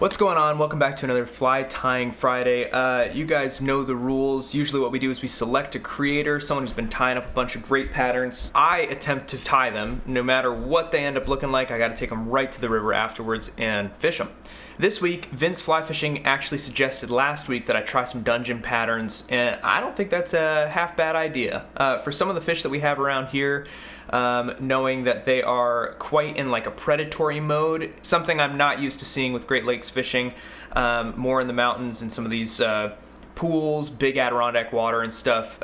What's going on? Welcome back to another Fly Tying Friday. You guys know the rules. Usually what we do is we select a creator, someone who's been tying up a bunch of great patterns. I attempt to tie them. No matter what they end up looking like, I gotta take them right to the river afterwards and fish them. This week, Vince Fly Fishing actually suggested last week that I try some dungeon patterns, and I don't think that's a half bad idea. For some of the fish that we have around here, knowing that they are quite in like a predatory mode, something I'm not used to seeing with Great Lakes fishing, more in the mountains and some of these pools, big Adirondack water and stuff.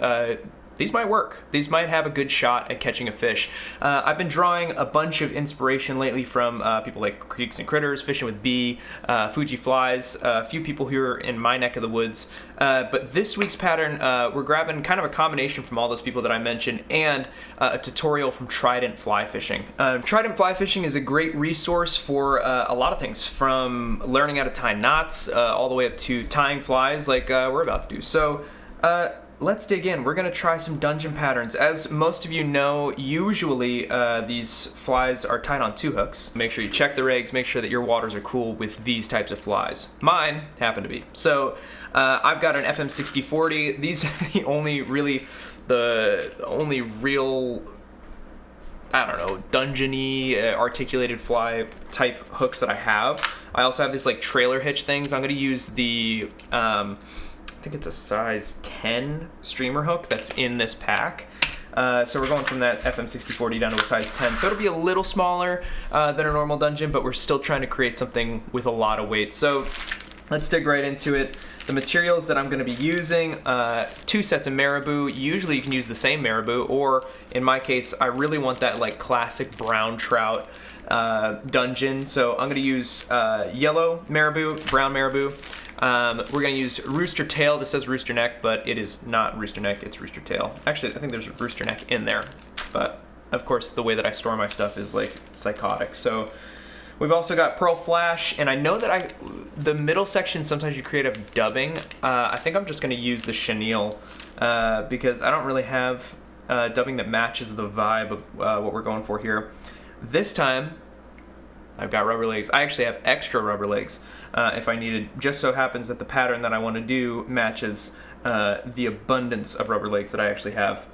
These might work. These might have a good shot at catching a fish. I've been drawing a bunch of inspiration lately from people like Creeks and Critters, Fishing with B, Fuji Flies, a few people here in my neck of the woods. But this week's pattern, we're grabbing kind of a combination from all those people that I mentioned and a tutorial from Trident Fly Fishing. Trident Fly Fishing is a great resource for a lot of things, from learning how to tie knots all the way up to tying flies like we're about to do. So let's dig in. We're gonna try some dungeon patterns. As most of you know, usually these flies are tied on 2 hooks. Make sure you check the rigs, make sure that your waters are cool with these types of flies. Mine happen to be. So I've got an FM 6040. These are the only real, I don't know, dungeon-y articulated fly type hooks that I have. I also have these like trailer hitch things. I'm gonna use the I think it's a size 10 streamer hook that's in this pack. So we're going from that FM 6040 down to a size 10. So it'll be a little smaller than a normal dungeon, but we're still trying to create something with a lot of weight. So let's dig right into it. The materials that I'm gonna be using, 2 sets of marabou. Usually you can use the same marabou, or in my case, I really want that like classic brown trout dungeon. So I'm gonna use yellow marabou, brown marabou. We're gonna use rooster tail. This says rooster neck, but it is not rooster neck, it's rooster tail. Actually, I think there's rooster neck in there, but of course the way that I store my stuff is like psychotic. So we've also got pearl flash, and I know that the middle section sometimes you create a dubbing. I think I'm just gonna use the chenille because I don't really have dubbing that matches the vibe of what we're going for here. This time, I've got rubber legs. I actually have extra rubber legs if I needed. Just so happens that the pattern that I want to do matches the abundance of rubber legs that I actually have.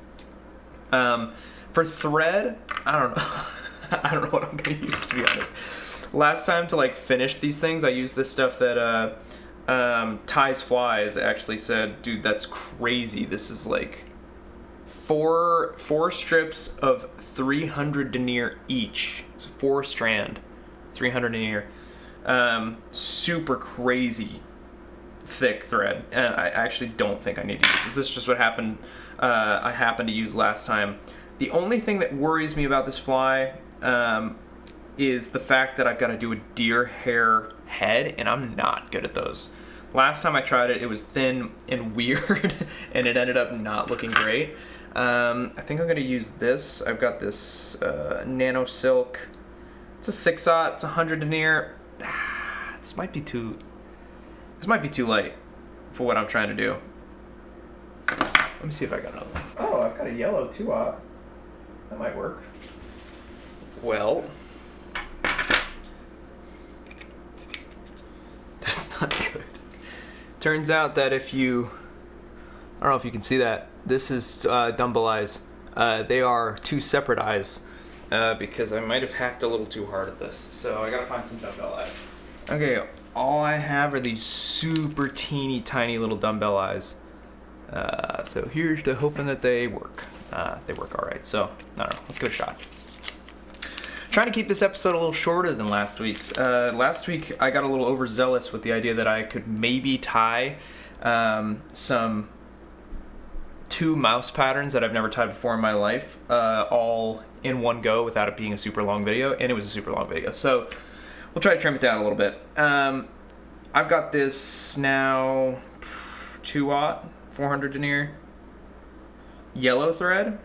For thread, I don't know. I don't know what I'm gonna use, to be honest. Last time to like finish these things, I used this stuff that Ties Flies actually said, dude, that's crazy. This is like four strips of 300 denier each. It's 4 strand. 300 denier. Super crazy thick thread. And I actually don't think I need to use this. This is just what happened. I happened to use last time. The only thing that worries me about this fly is the fact that I've got to do a deer hair head, and I'm not good at those. Last time I tried it, it was thin and weird, and it ended up not looking great. I think I'm gonna use this. I've got this nano silk. It's a 6/0. It's 100 denier. This might be too light for what I'm trying to do. Let me see if I got another one. Oh, I've got a yellow 2/0. That might work. Well, that's not good. Turns out that if you, I don't know if you can see that. This is dumbbell eyes. They are 2 separate eyes because I might have hacked a little too hard at this. So I gotta find some dumbbell eyes. Okay, all I have are these super teeny tiny little dumbbell eyes. So here's to hoping that they work. They work all right. So I don't know, let's give it a shot. Trying to keep this episode a little shorter than last week's. Last week I got a little overzealous with the idea that I could maybe tie some 2 mouse patterns that I've never tied before in my life, all in one go without it being a super long video, and it was a super long video. So we'll try to trim it down a little bit. I've got this now 2/0, 400 denier, yellow thread.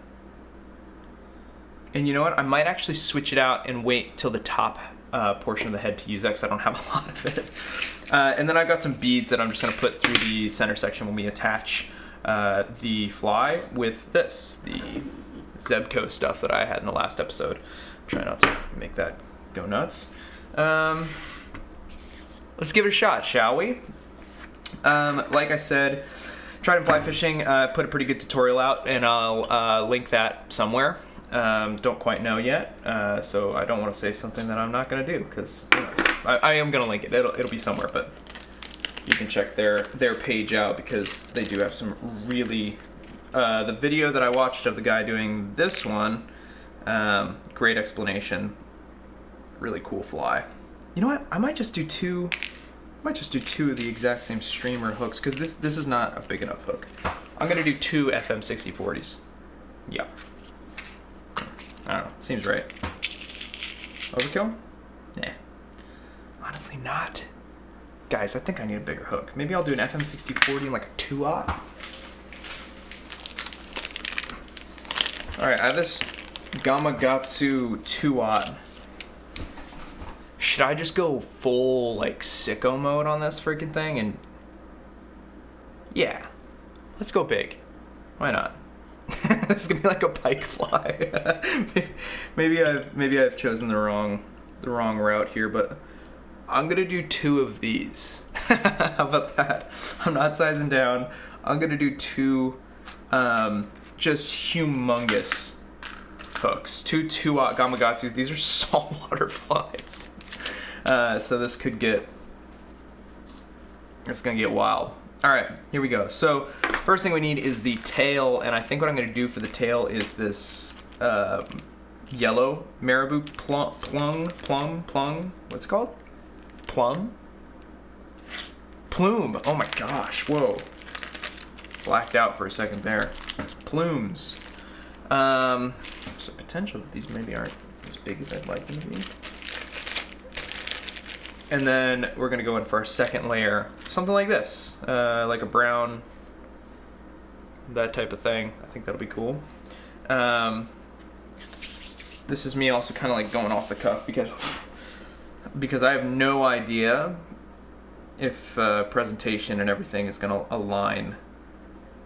And you know what? I might actually switch it out and wait till the top portion of the head to use that because I don't have a lot of it. And then I've got some beads that I'm just gonna put through the center section when we attach the fly with this, the Zebco stuff that I had in the last episode. Try not to make that go nuts. let's give it a shot, shall we? Like I said, tried fly fishing, put a pretty good tutorial out, and I'll link that somewhere. Don't quite know yet, so I don't want to say something that I'm not going to do, because I am going to link it. It'll be somewhere, but you can check their page out, because they do have some really... the video that I watched of the guy doing this one, great explanation, really cool fly. You know what? I might just do two of the exact same streamer hooks, because this is not a big enough hook. I'm gonna do 2 FM 6040s. Yeah. I don't know. Seems right. Overkill? Nah. Honestly, not. Guys, I think I need a bigger hook. Maybe I'll do an FM 6040 and like a 2-aught. All right, I have this Gamakatsu 2-aught. Should I just go full like sicko mode on this freaking thing? And yeah, let's go big. Why not? This is gonna be like a pike fly. maybe I've chosen the wrong route here, but I'm gonna do 2 of these. How about that? I'm not sizing down. I'm gonna do 2 just humongous hooks. 2 2-aught Gamakatsus. These are saltwater flies. So this could get, it's gonna get wild. All right, here we go. So first thing we need is the tail, and I think what I'm gonna do for the tail is this yellow marabou plum. What's it called? Plume. Oh my gosh, whoa. Blacked out for a second there. Plumes. There's a potential that these maybe aren't as big as I'd like them to be. And then we're gonna go in for our second layer, something like this, like a brown, that type of thing. I think that'll be cool. This is me also kind of like going off the cuff because I have no idea if presentation and everything is gonna align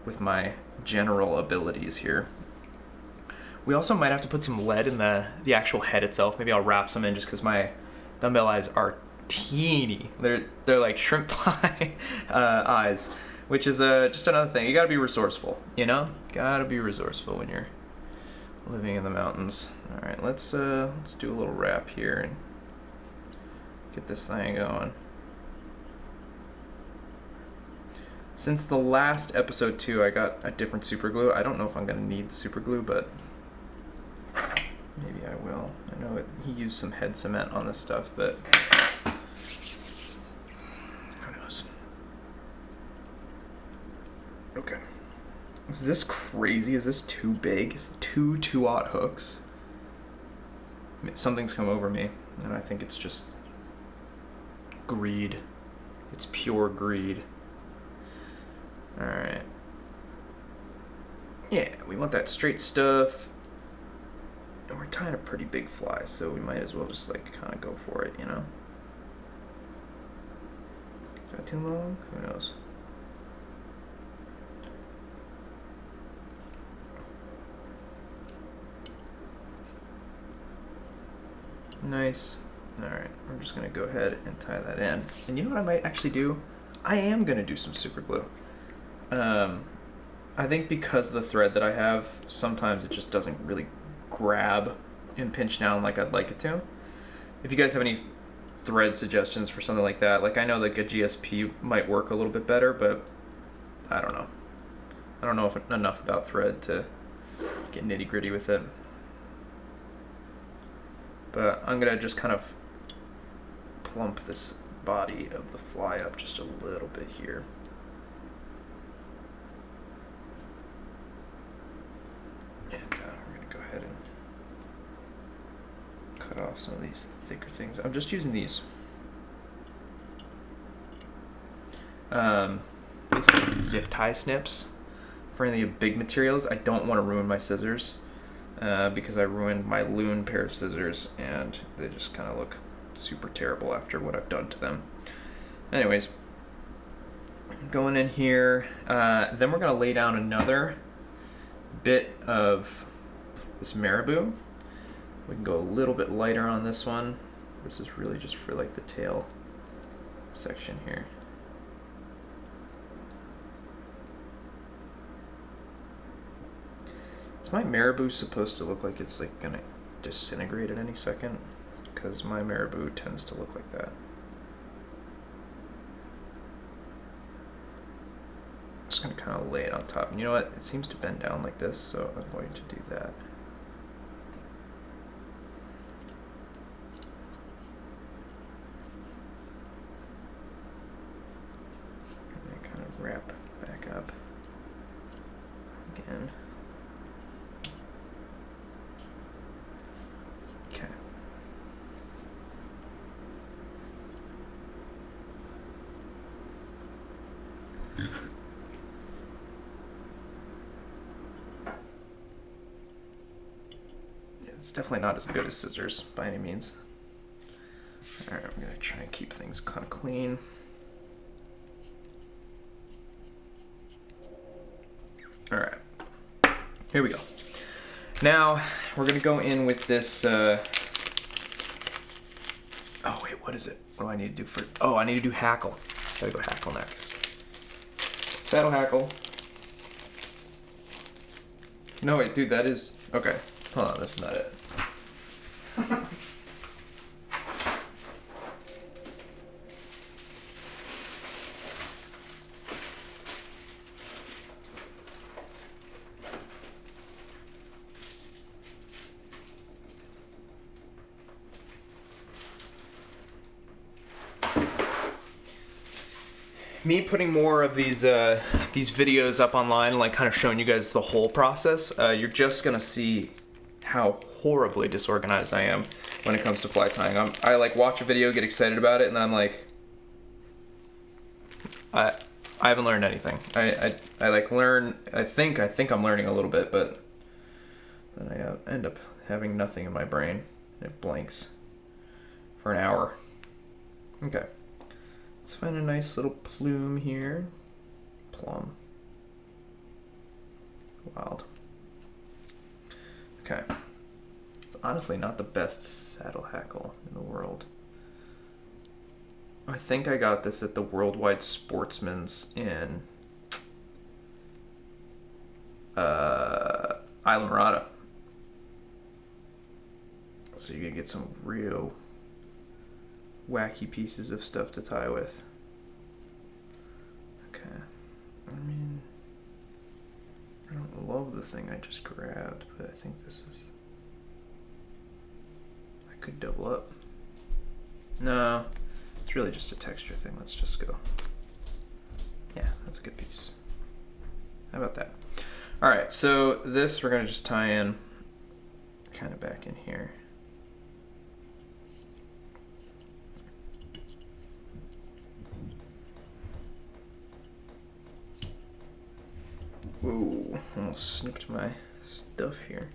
with my general abilities here. We also might have to put some lead in the actual head itself. Maybe I'll wrap some in just because my dumbbell eyes are teeny. They're like shrimp fly eyes, which is just another thing. You gotta be resourceful, you know? Gotta be resourceful when you're living in the mountains. All right, let's do a little wrap here and get this thing going. Since the last episode 2, I got a different super glue. I don't know if I'm gonna need the super glue, but maybe I will. I know he used some head cement on this stuff, but who knows? Okay. Is this crazy? Is this too big? Is it 2 2-aught hooks? Something's come over me, and I think it's just greed. It's pure greed. All right. Yeah, we want that straight stuff. And we're tying a pretty big fly, so we might as well just like kind of go for it, you know? Is that too long? Who knows? Nice. All right, we're just gonna go ahead and tie that in. And you know what I might actually do? I am gonna do some super glue. I think because of the thread that I have, sometimes it just doesn't really grab and pinch down like I'd like it to. If you guys have any thread suggestions for something like that, like I know like a GSP might work a little bit better, but I don't know. I don't know if enough about thread to get nitty gritty with it. But I'm gonna just kind of plump this body of the fly up just a little bit here. And we're gonna go ahead and cut off some of these thicker things. I'm just using these. Basically zip tie snips for any big materials. I don't want to ruin my scissors because I ruined my Loon pair of scissors and they just kind of look super terrible after what I've done to them. Anyways, going in here, then we're gonna lay down another bit of this marabou. We can go a little bit lighter on this one. This is really just for like the tail section here. Is my marabou supposed to look like it's like gonna disintegrate at any second? Because my marabou tends to look like that. I'm just gonna kind of lay it on top. And you know what? It seems to bend down like this, so I'm going to do that. And then kind of wrap back up again. Okay. It's definitely not as good as scissors by any means. All right, I'm gonna try and keep things kind of clean. All right, here we go. Now we're gonna go in with this. Oh wait, what is it? What do I need to do for? Oh, I need to do hackle. Gotta go hackle next. Saddle hackle. No wait, dude, that is okay. Hold on, that's not it. Me putting more of these videos up online, like kind of showing you guys the whole process, you're just gonna see how horribly disorganized I am when it comes to fly tying. I like watch a video, get excited about it, and then I'm like, I haven't learned anything. I like learn. I think I'm learning a little bit, but then I end up having nothing in my brain. It blanks for an hour. Okay. Let's find a nice little plume here. Plum. Wild. Okay. It's honestly not the best saddle hackle in the world. I think I got this at the Worldwide Sportsman's in Islamorada. So you're gonna get some real wacky pieces of stuff to tie with. Okay. I mean, I don't love the thing I just grabbed, but I think this is... I could double up. No, it's really just a texture thing. Let's just go. Yeah, that's a good piece. How about that? All right, so this we're gonna just tie in kind of back in here. Whoa, almost snipped my stuff here.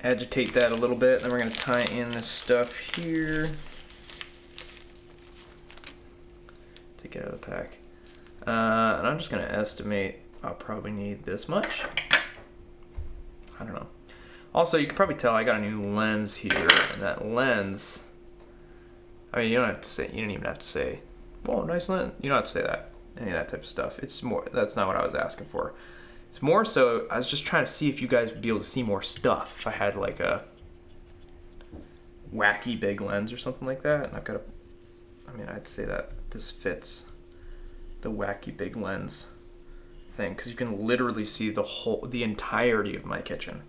Agitate that a little bit, then we're going to tie in this stuff here. Take it out of the pack. And I'm just going to estimate I'll probably need this much. I don't know. Also, you can probably tell I got a new lens here, and that lens... I mean, you don't have to say, you don't even have to say, whoa, nice lens. You don't have to say that, any of that type of stuff. It's more, that's not what I was asking for. It's more so, I was just trying to see if you guys would be able to see more stuff. If I had like a wacky big lens or something like that. And I've got a, I mean, I'd say that this fits the wacky big lens thing. Because you can literally see the entirety of my kitchen.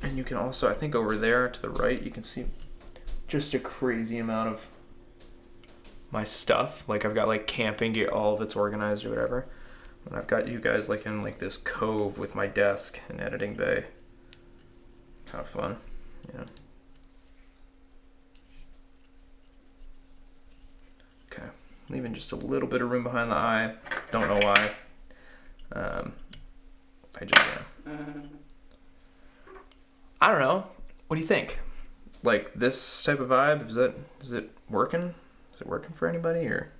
And you can also, I think over there to the right, you can see just a crazy amount of my stuff. Like I've got like camping gear, all of it's organized or whatever. And I've got you guys like in like this cove with my desk and editing bay. Kind of fun, yeah. Okay, leaving just a little bit of room behind the eye. Don't know why. I just, yeah. I don't know. What do you think? Like this type of vibe, is it working? Is it working for anybody or?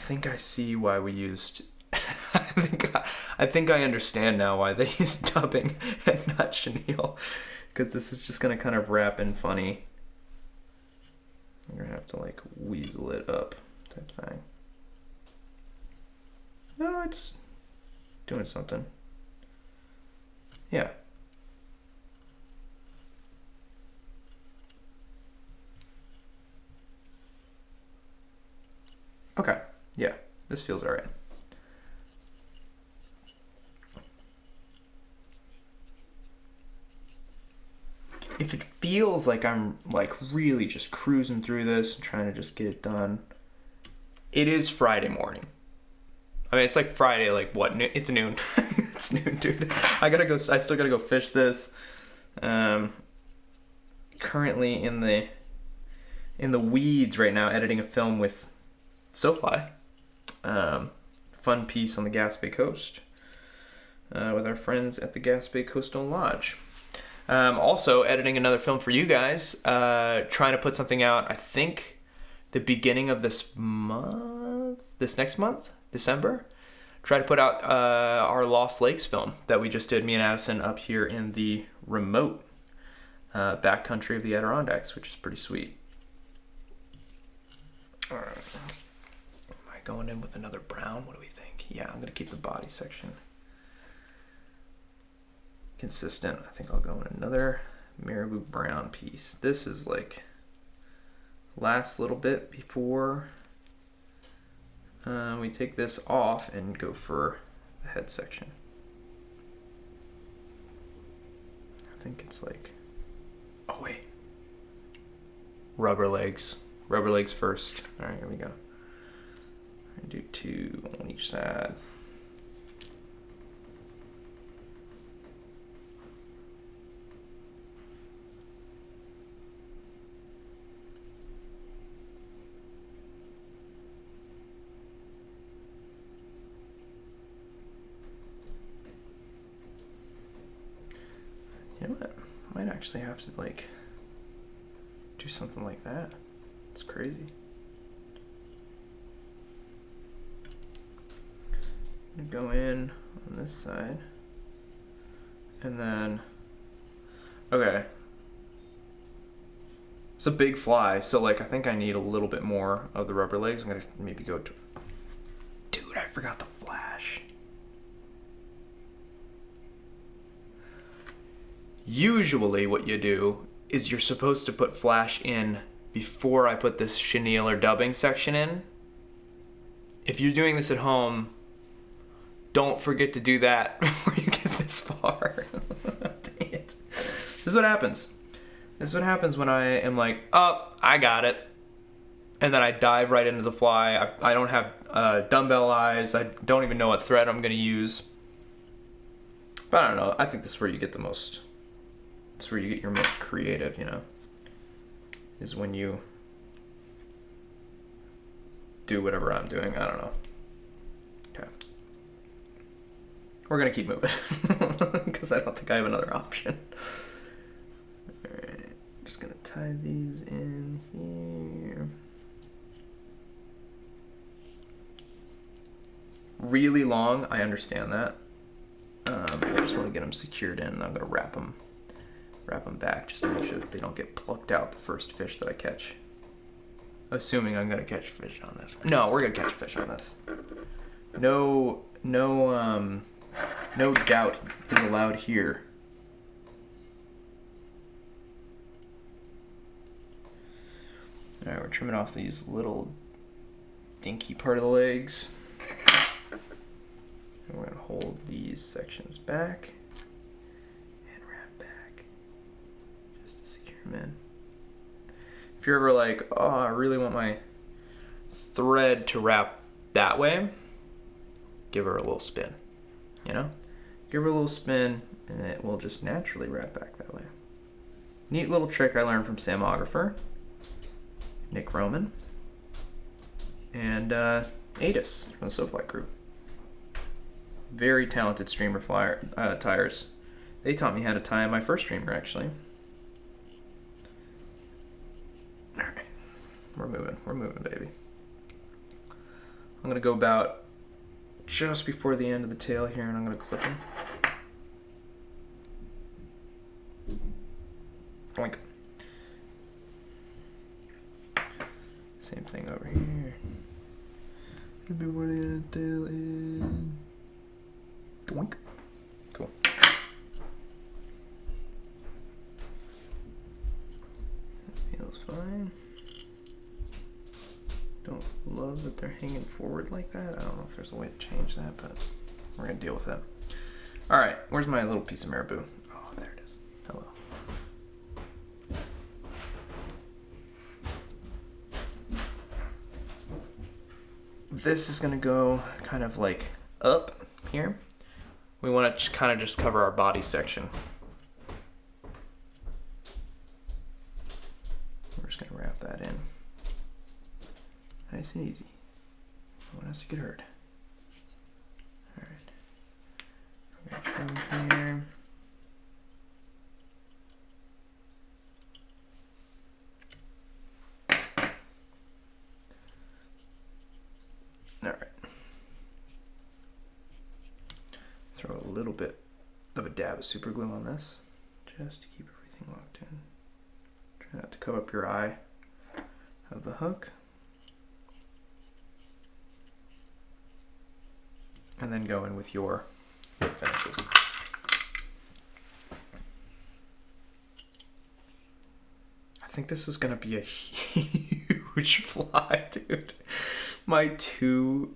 think I see why we used. I think I understand now why they use dubbing and not chenille, because this is just gonna kind of wrap in funny. You're gonna have to like weasel it up type thing. No, it's doing something. Yeah. Okay. Yeah, this feels all right. If it feels like I'm like really just cruising through this and trying to just get it done, it is Friday morning. I mean, it's like Friday, like what? It's noon. It's noon, dude. I still gotta go fish this. Currently in the weeds right now, editing a film with SoFly. Fun piece on the Gaspé Coast with our friends at the Gaspé Coastal Lodge. Also editing another film for you guys, trying to put something out, I think the beginning of this next month, December. Try to put out our Lost Lakes film that we just did, me and Addison, up here in the remote backcountry of the Adirondacks, which is pretty sweet. All right. Am I going in with another brown? What do we think? Yeah, I'm going to keep the body section consistent. I think I'll go in another marabou brown piece. This is like last little bit before we take this off and go for the head section. I think it's like, oh wait, rubber legs first. All right, here we go. I'm gonna do 2 on each side. You know what? I might actually have to like do something like that. It's crazy. I'm gonna go in on this side, and then okay. It's a big fly, so like I think I need a little bit more of the rubber legs. I'm gonna maybe go to. Dude, I forgot the flash. Usually what you do is you're supposed to put flash in before I put this chenille or dubbing section in. If you're doing this at home, don't forget to do that before you get this far. Dang it. This is what happens. This is what happens when I am like, oh, I got it. And then I dive right into the fly. I don't have dumbbell eyes. I don't even know what thread I'm going to use. But I don't know. I think this is where you get the most... It's where you get your most creative, you know, is when you do whatever I'm doing. I don't know. Okay. We're going to keep moving because I don't think I have another option. All right. Just going to tie these in here. Really long. I understand that. I just want to get them secured in. I'm going to wrap them back just to make sure that they don't get plucked out the first fish that I catch. Assuming I'm gonna catch fish on this. No, we're gonna catch fish on this. No doubt is allowed here. All right, we're trimming off these little dinky part of the legs. And we're gonna hold these sections back. Man, if you're ever like, oh, I really want my thread to wrap that way, give her a little spin, you know? Give her a little spin and it will just naturally wrap back that way. Neat little trick I learned from Samographer, Nick Roman, and Adis from the SoFly crew. Very talented streamer tires. They taught me how to tie my first streamer, actually. We're moving, baby. I'm gonna go about just before the end of the tail here, and I'm gonna clip him. Oink. Same thing over here. Just before the end of the tail is. Doink. Cool. Feels fine. Don't love that they're hanging forward like that. I don't know if there's a way to change that, but we're gonna deal with that. All right, where's my little piece of marabou? Oh, there it is. Hello. This is gonna go kind of like up here. We want to kind of just cover our body section. We're just gonna wrap that in. Nice and easy. No one has to get hurt. All right. We're gonna trim here. All right. Throw a little bit of a dab of super glue on this, just to keep everything locked in. Try not to cover up your eye of the hook. And then go in with your finishes. I think this is gonna be a huge fly, dude. My double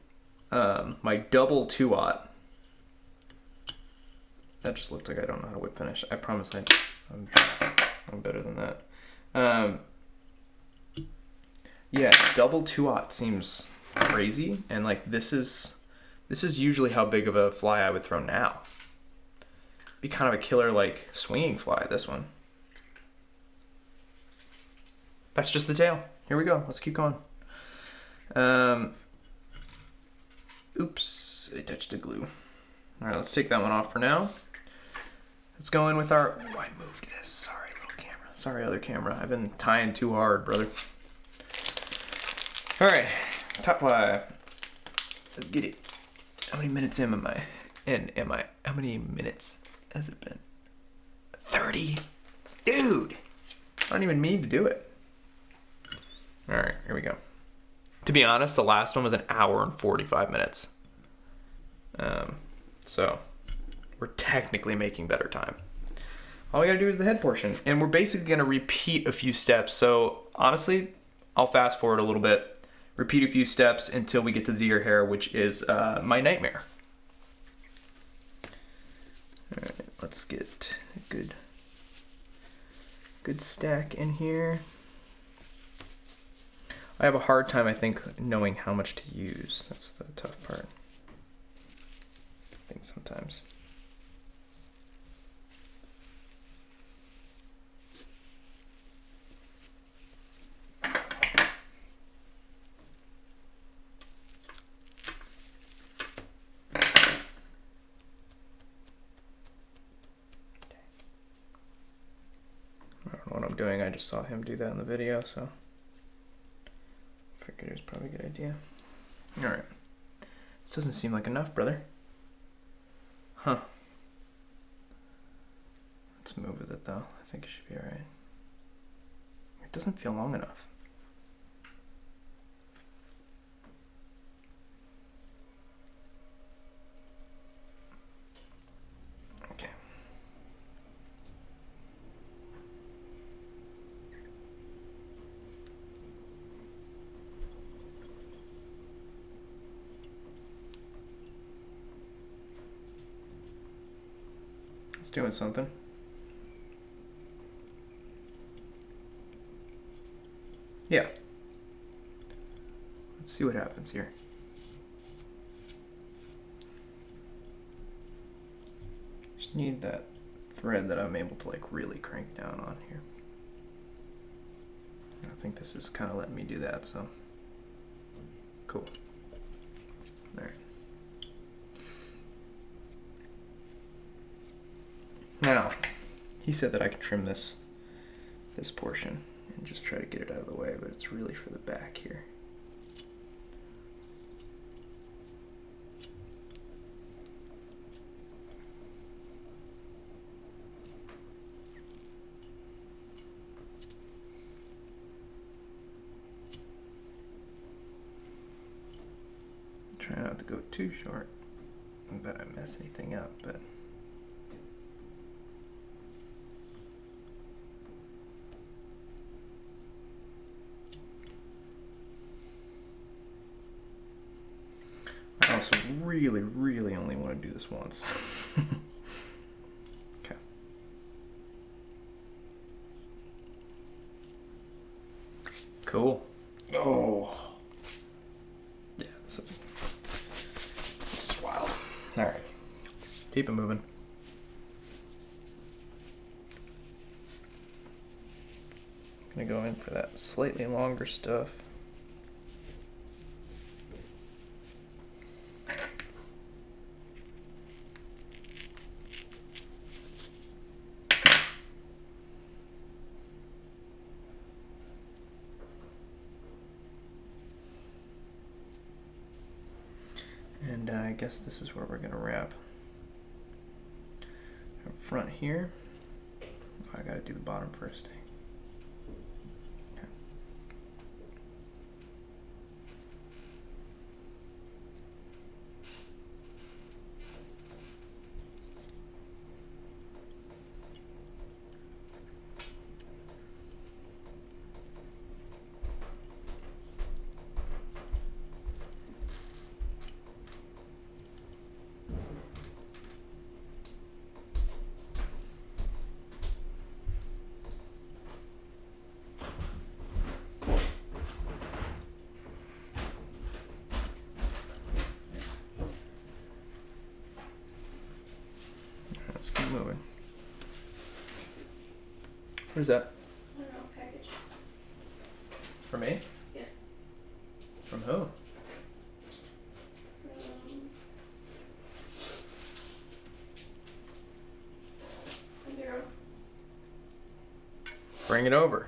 2-aught. That just looks like I don't know how to whip finish. I promise I'm better than that. Yeah, double 2-aught seems crazy, and like this is usually how big of a fly I would throw now. Be kind of a killer like swinging fly, this one. That's just the tail. Here we go, let's keep going. Oops, I touched the glue. All right, let's take that one off for now. Let's go in with our, oh, I moved this. Sorry, little camera. Sorry, other camera. I've been tying too hard, brother. All right, top fly. Let's get it. How many minutes am I? How many minutes has it been? 30? Dude, I don't even mean to do it. All right, here we go. To be honest, the last one was 1 hour and 45 minutes. So we're technically making better time. All we gotta do is the head portion, and we're basically gonna repeat a few steps. So honestly, I'll fast forward a little bit, repeat a few steps until we get to the deer hair, which is my nightmare. All right, let's get a good stack in here. I have a hard time, I think, knowing how much to use. That's the tough part. I think sometimes. I don't know what I'm doing. I just saw him do that in the video, so figured it was probably a good idea. All right. This doesn't seem like enough, brother. Huh. Let's move with it though. I think it should be all right. It doesn't feel long enough. Okay. It's doing something. Yeah. Let's see what happens here. Just need that thread that I'm able to like really crank down on here. I think this is kind of letting me do that, so cool. All right. Now, he said that I could trim this portion and just try to get it out of the way, but it's really for the back here. Try not to go too short. I bet I mess anything up, but. I also really, really only want to do this once. Okay. Cool. Oh. Yeah, this is wild. All right. Keep it moving. I'm gonna go in for that slightly longer stuff. And I guess this is where we're gonna wrap. Up front here. Oh, I gotta do the bottom first. Okay. Let's keep moving. What is that? I don't know, package. For me? Yeah. From who? Sandero. Bring it over.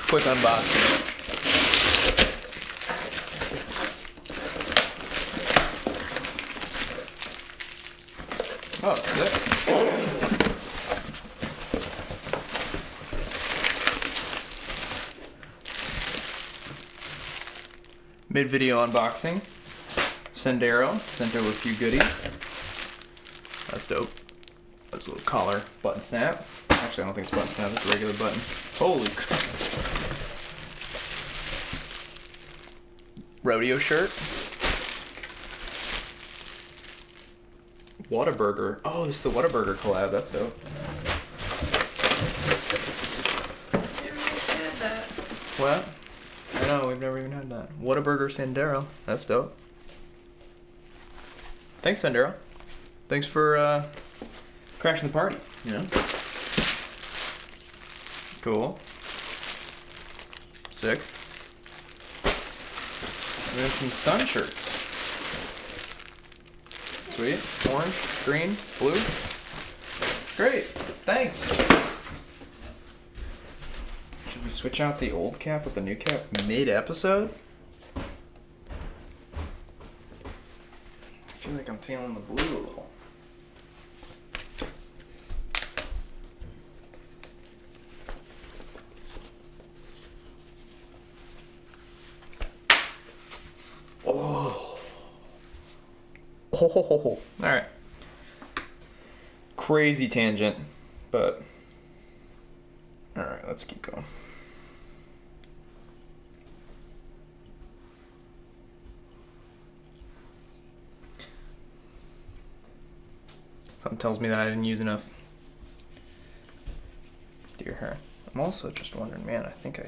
Quick unboxing. Oh, sick. Mid-video unboxing. Sandero sent over a few goodies. That's dope. That's a little collar button snap. Actually, I don't think it's button snap, it's a regular button. Holy crap. Rodeo shirt. Whataburger. Oh, this is the Whataburger collab. That's dope. Never even had that. What? I know, we've never even had that. Whataburger Sandero. That's dope. Thanks, Sandero. Thanks for crashing the party. You know? Cool. Sick. We have some sun shirts. Sweet. Orange, green, blue. Great. Thanks. Should we switch out the old cap with the new cap mid-episode? I feel like I'm feeling the blue a little. Oh, all right. Crazy tangent, but all right, let's keep going. Something tells me that I didn't use enough deer hair. I'm also just wondering, man, I think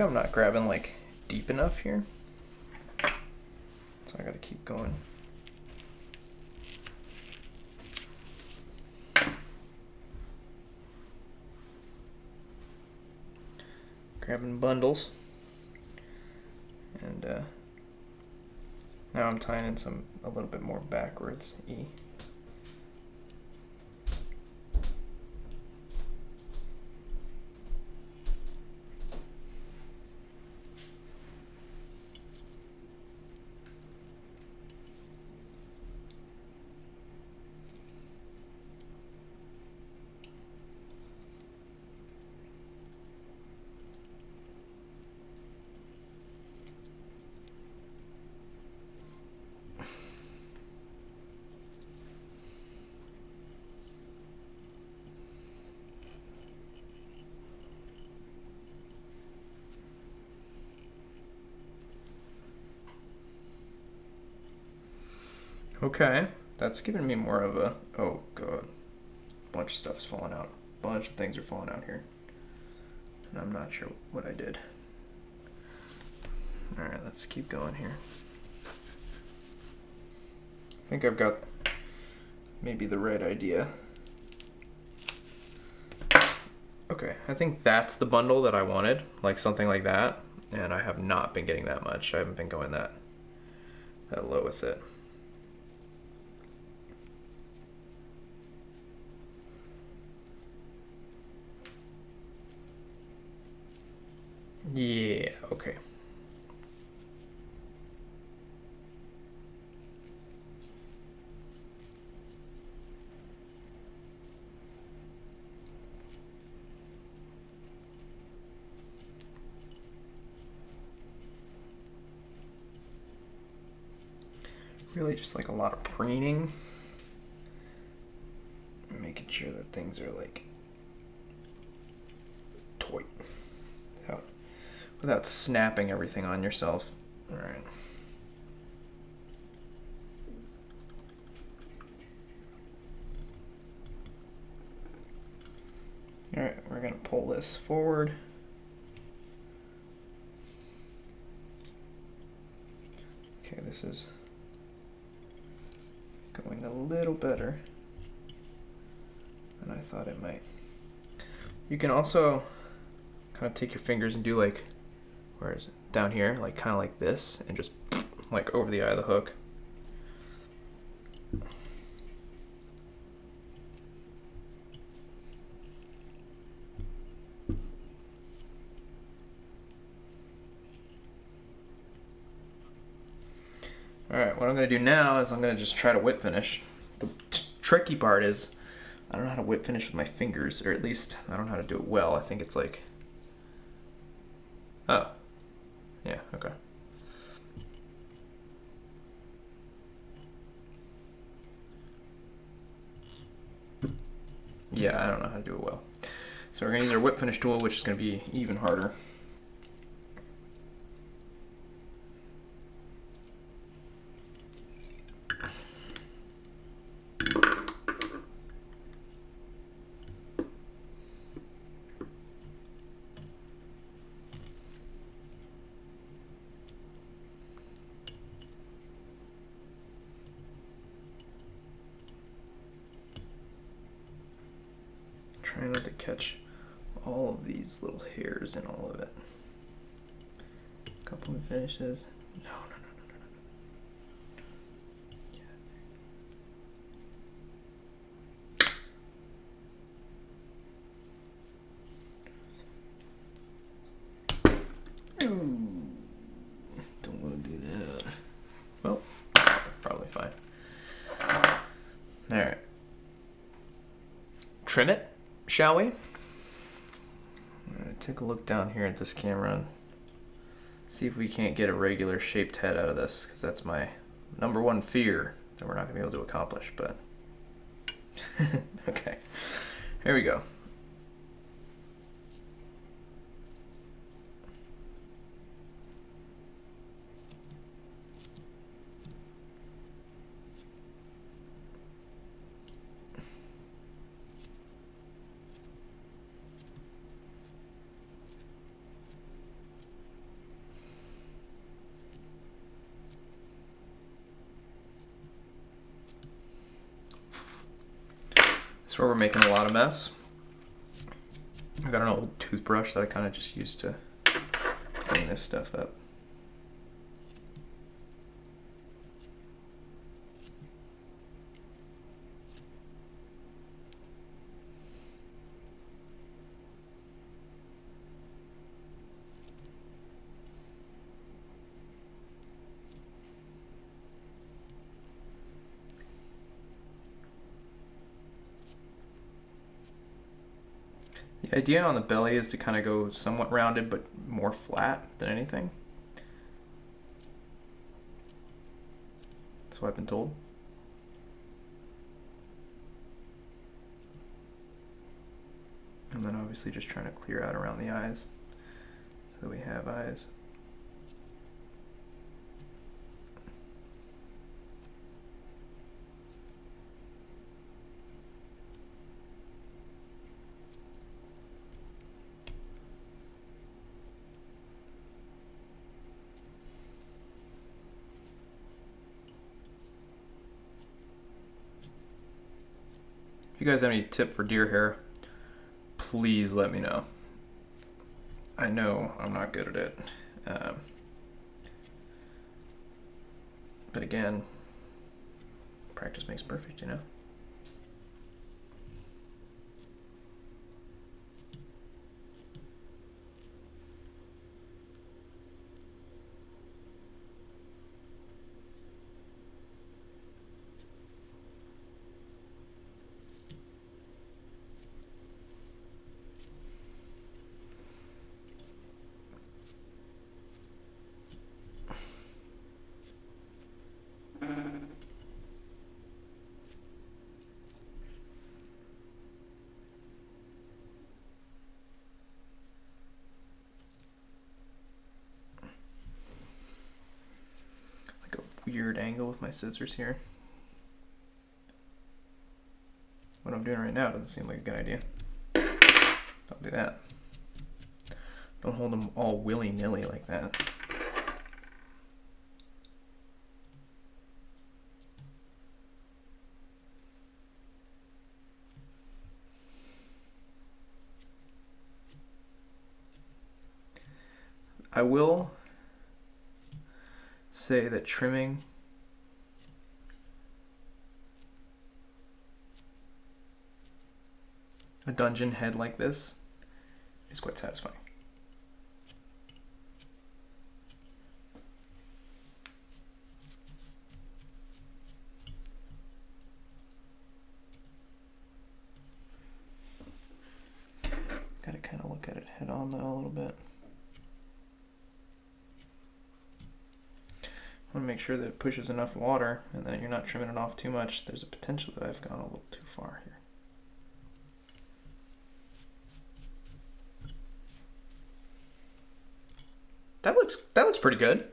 I'm not grabbing like deep enough here. So I gotta keep going. Grabbing bundles. And now I'm tying in a little bit more backwards. E. Okay, that's giving me more of a, oh god, bunch of stuff's falling out. Bunch of things are falling out here. And I'm not sure what I did. Alright, let's keep going here. I think I've got maybe the right idea. Okay, I think that's the bundle that I wanted, like something like that. And I have not been getting that much. I haven't been going that low with it. Yeah, okay. Really just like a lot of preening. Making sure that things are like tight. Without snapping everything on yourself. Alright. Alright, we're gonna pull this forward. Okay, this is going a little better than I thought it might. You can also kind of take your fingers and do like, where is it? Down here, like kind of like this, and just like over the eye of the hook. Alright, what I'm going to do now is I'm going to just try to whip finish. The tricky part is I don't know how to whip finish with my fingers, or at least I don't know how to do it well. I think it's like, oh, yeah, okay. Yeah, I don't know how to do it well. So we're going to use our whip finish tool, which is going to be even harder. Try not to catch all of these little hairs in all of it. A couple of finishes. No. Don't want to do that. Well, probably fine. Alright. Trim it, shall we? Take a look down here at this camera and see if we can't get a regular shaped head out of this, because that's my number one fear that we're not going to be able to accomplish, but okay, here we go. That's where we're making a lot of mess. I got an old toothbrush that I kind of just used to clean this stuff up. The idea on the belly is to kind of go somewhat rounded but more flat than anything. That's what I've been told. And then obviously just trying to clear out around the eyes so we have eyes. you guys have any tip for deer hair, please let me know. I know I'm not good at it. But again, practice makes perfect, you know? Weird angle with my scissors here. What I'm doing right now doesn't seem like a good idea. Don't do that. Don't hold them all willy-nilly like that. I will say that trimming a dungeon head like this is quite satisfying. Gotta kind of look at it head on though a little bit. I want to make sure that it pushes enough water and that you're not trimming it off too much. There's a potential that I've gone a little too far here. That looks pretty good.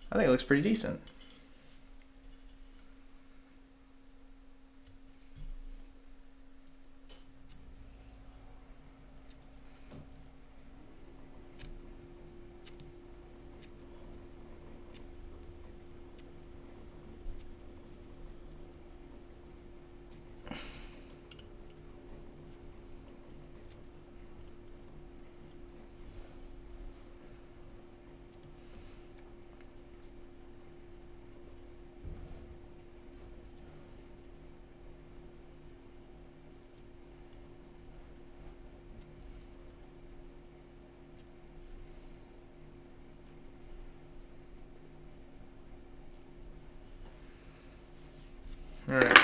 I think it looks pretty decent. All right.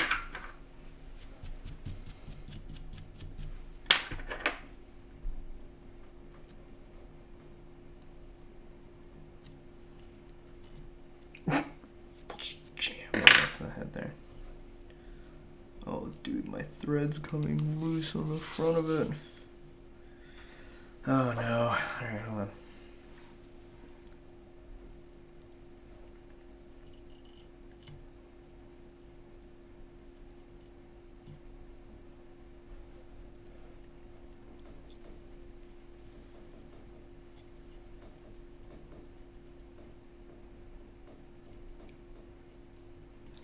Jam right into the head there. Oh, dude, my thread's coming loose on the front of it. Oh no. All right, hold on.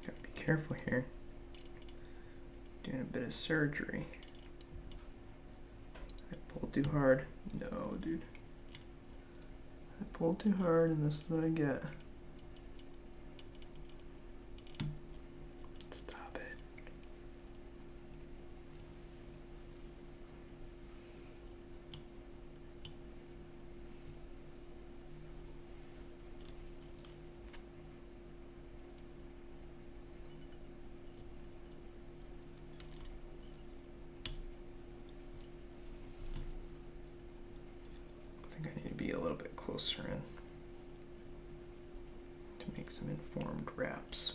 Gotta be careful here. Doing a bit of surgery. I pulled too hard. No, dude. I pulled too hard and this is what I get. Stop it. I think I need to be a little bit closer in to make some informed wraps.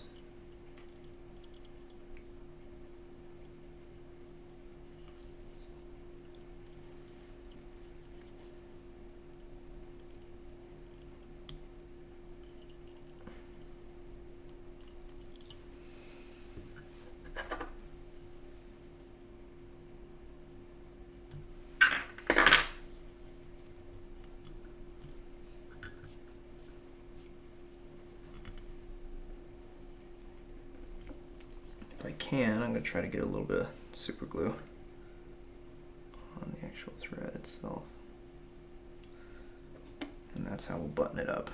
If I can, I'm going to try to get a little bit of super glue on the actual thread itself. And that's how we'll button it up.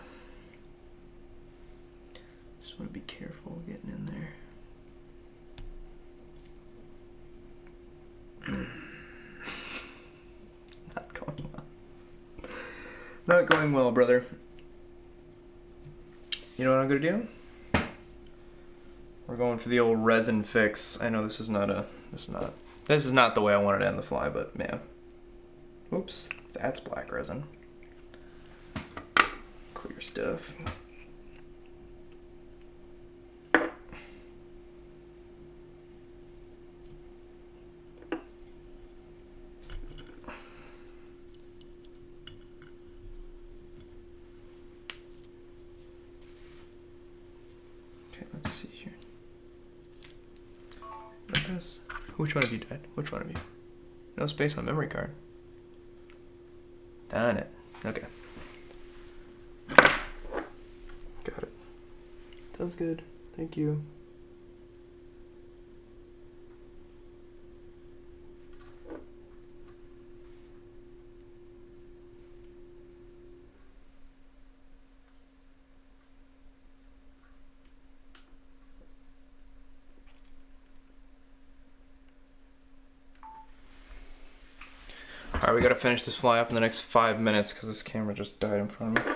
Just want to be careful getting in there. Not going well. Not going well, brother. You know what I'm gonna do? We're going for the old resin fix. I know this is not the way I wanted to end the fly, but man. Oops, that's black resin. Clear stuff. Okay, let's see here. Like this. Which one of you died? Which one of you? No space on memory card. Darn it. Okay. Got it. Sounds good. Thank you. Alright, we gotta finish this fly up in the next 5 minutes because this camera just died in front of me.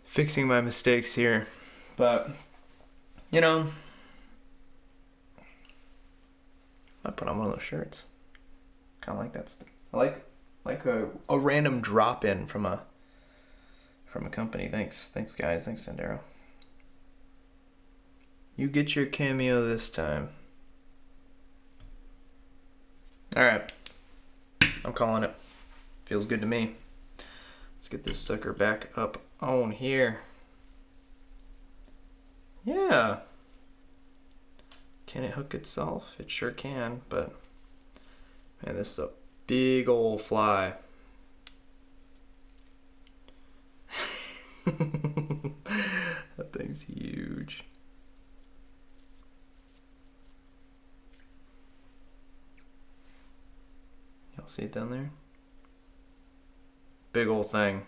Fixing my mistakes here, but you know, I put on one of those shirts. Kind of like that stuff. I like a random drop in from a company. Thanks guys. Thanks Sandero. You get your cameo this time. All right, I'm calling it. Feels good to me. Let's get this sucker back up on here. Yeah. Can it hook itself? It sure can, but man, this is a big old fly. That thing's huge. Y'all see it down there? Big old thing.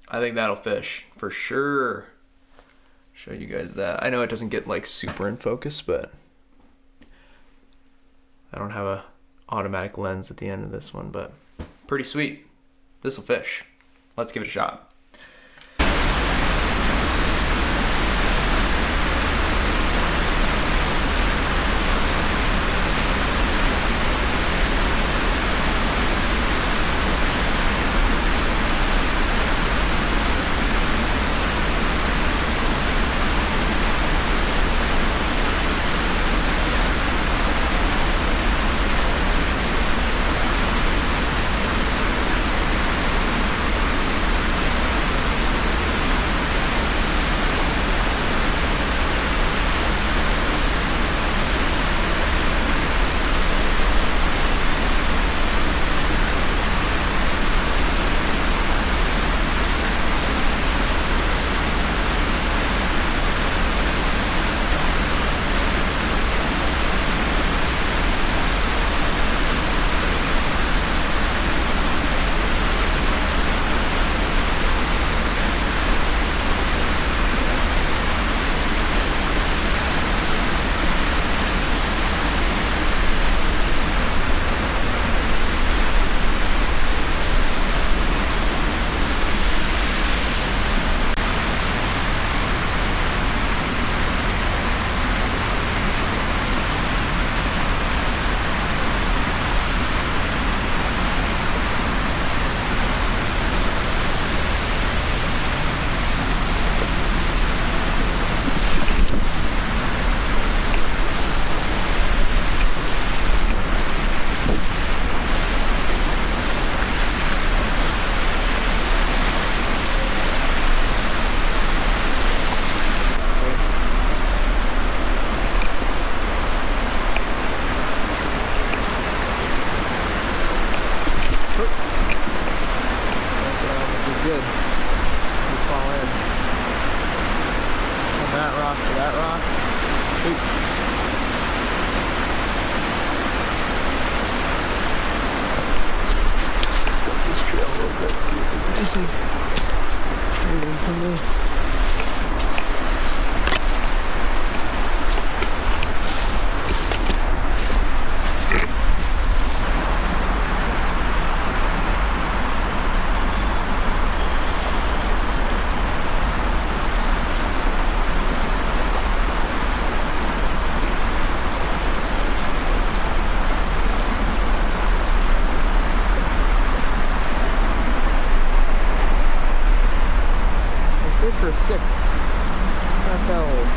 I think that'll fish for sure. Show you guys that. I know it doesn't get like super in focus, but I don't have a automatic lens at the end of this one, but pretty sweet. This'll fish. Let's give it a shot. rock to that rock. Ooh. This trail a little bit, see if there's anything moving from me. For a stick. Not that old.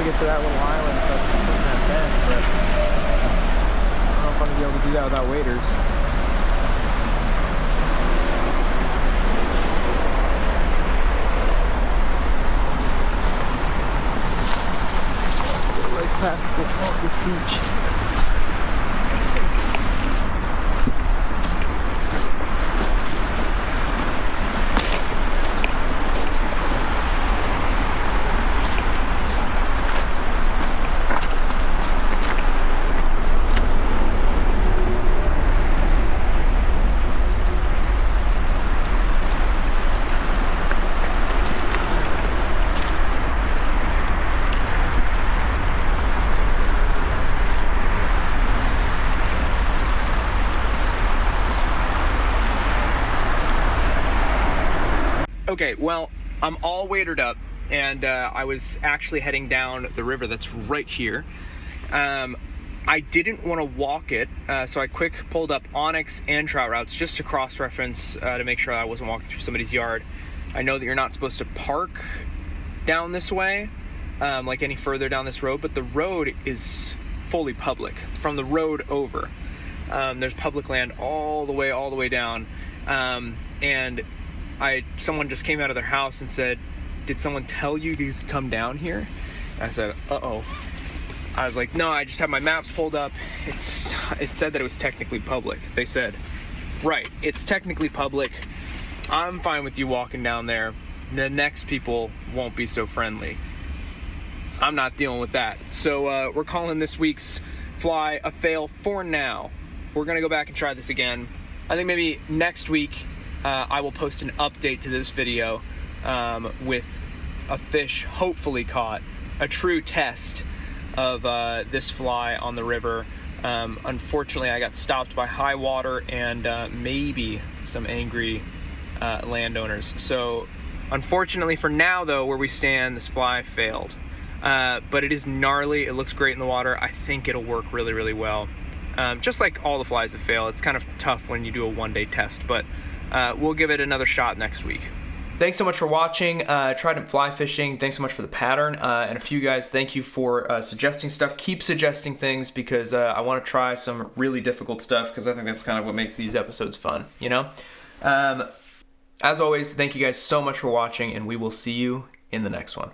Get to that little island so I can swim that bend, but I don't know if I'm gonna be able to do that without waders. Go right past this beach. Okay, well, I'm all wadered up, and I was actually heading down the river that's right here. I didn't want to walk it, so I quick pulled up Onyx and trout routes just to cross-reference to make sure I wasn't walking through somebody's yard. I know that you're not supposed to park down this way, like any further down this road, but the road is fully public from the road over. There's public land all the way down, and someone just came out of their house and said, "Did someone tell you you could come down here?" And I said, "Uh-oh." I was like, "No, I just have my maps pulled up. It said that it was technically public." They said, "Right, it's technically public. I'm fine with you walking down there. The next people won't be so friendly." I'm not dealing with that. So we're calling this week's fly a fail for now. We're gonna go back and try this again. I think maybe next week I will post an update to this video with a fish hopefully caught, a true test of this fly on the river. Unfortunately, I got stopped by high water and maybe some angry landowners. So unfortunately for now though, where we stand, this fly failed. But it is gnarly, it looks great in the water. I think it'll work really, really well. Just like all the flies that fail, it's kind of tough when you do a one-day test, but we'll give it another shot next week. Thanks so much for watching Trident Fly Fishing. Thanks so much for the pattern. And a few guys, thank you for suggesting stuff. Keep suggesting things because I want to try some really difficult stuff because I think that's kind of what makes these episodes fun, you know? As always, thank you guys so much for watching, and we will see you in the next one.